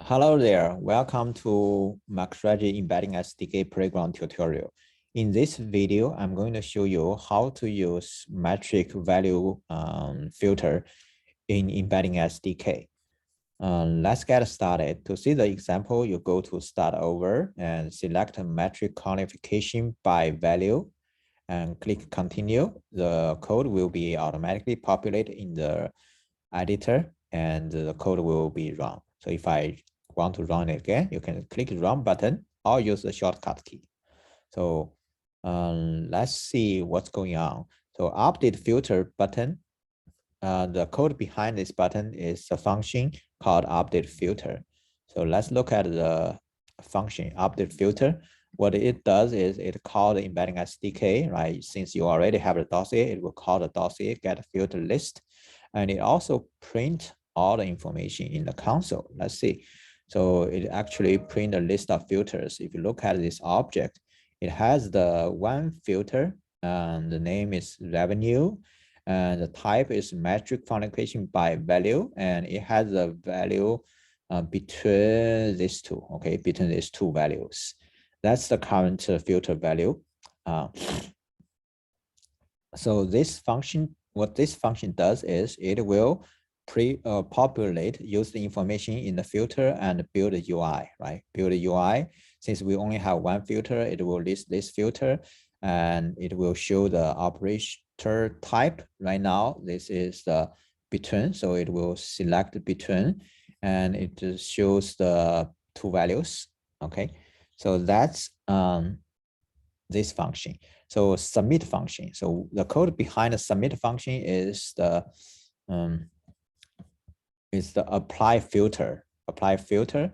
Hello there, welcome to MicroStrategy Embedding SDK Playground tutorial. In this video, I'm going to show you how to use metric value filter in Embedding SDK. Let's get started. To see the example, you go to Start Over and select Metric Qualification by Value and click Continue. The code will be automatically populated in the editor and the code will be run. So if I want to run it again, you can click Run button or use the shortcut key. So let's see what's going on. So Update Filter button, the code behind this button is a function called Update Filter. So let's look at the function Update Filter. What it does is it calls the embedding SDK, right? Since you already have the dossier, it will call the dossier get filter list. And it also print all the information in the console. Let's see. So it actually print a list of filters. If you look at this object, it has the one filter, and the name is revenue, and the type is metric qualification by value, and it has a value between these two, okay, between these two values. That's the current filter value. So this function, what this function does is it will populate, use the information in the filter and build a UI, right? Build a UI. Since we only have one filter, it will list this filter and it will show the operator type. Right now, this is the between, so it will select between and it just shows the two values, okay? So that's this function. So submit function. So the code behind the submit function is the apply filter. Apply filter.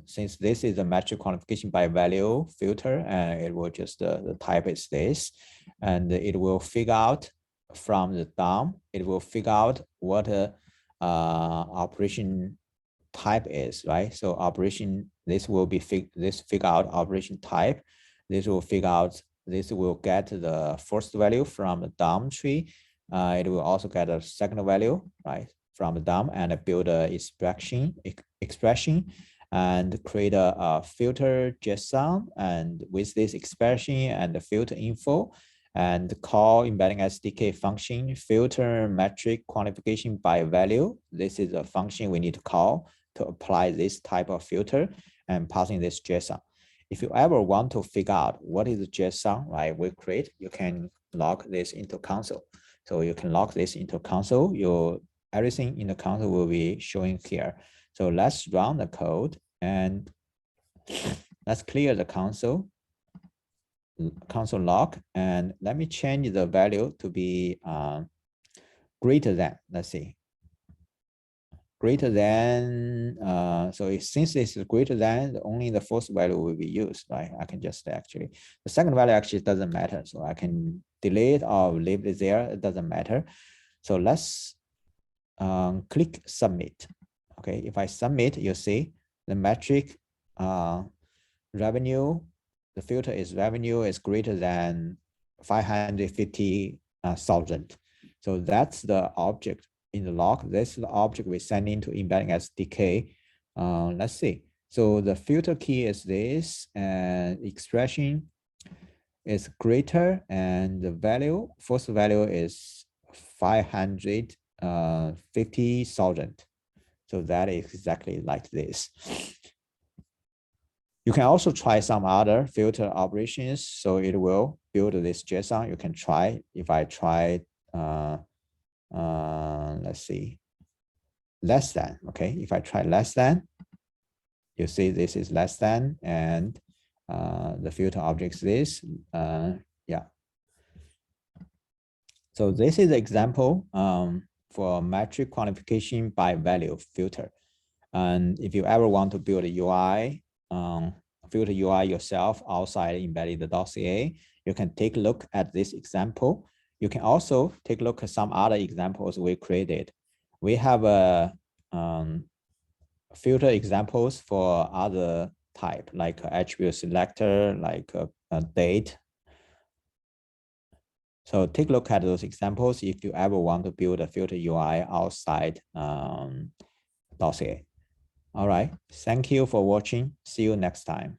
Since this is a metric qualification by value filter, and it will just the type is this, and it will figure out from the DOM. It will figure out what operation type is, right? So operation, this will be figure out operation type. This will figure out, this will get the first value from the DOM tree. It will also get a second value, right, from the DOM and build a expression and create a filter JSON, and with this expression and the filter info, and call embedding SDK function filter metric qualification by value. This is a function we need to call to apply this type of filter and passing this JSON. If you ever want to figure out what is the JSON, right, we create, you can log this into console. So you can log this into console. Everything in the console will be showing here. So let's run the code and let's clear the console log, and let me change the value to be greater than, let's see, greater than, so since this is greater than, only the first value will be used, right? I can just actually, the second value actually doesn't matter. So I can delete or leave it there, it doesn't matter. So let's click submit. Okay, if I submit, you see the metric revenue, the filter is revenue is greater than 550,000. So that's the object in the log. This is the object we send into embedding SDK. Let's see. So the filter key is this, and expression is greater, and the value, first value is 550,000. So that is exactly like this. You can also try some other filter operations. So it will build this JSON. You can try, if I try, let's see, less than, okay? If I try less than, you see this is less than, and the filter object is this, yeah. So this is an example for metric qualification by value filter. And if you ever want to build a UI, filter UI yourself outside embedded dossier, you can take a look at this example. You can also take a look at some other examples we created. We have a filter examples for other type, like attribute selector, like a date. So take a look at those examples if you ever want to build a filter UI outside dossier. All right. Thank you for watching. See you next time.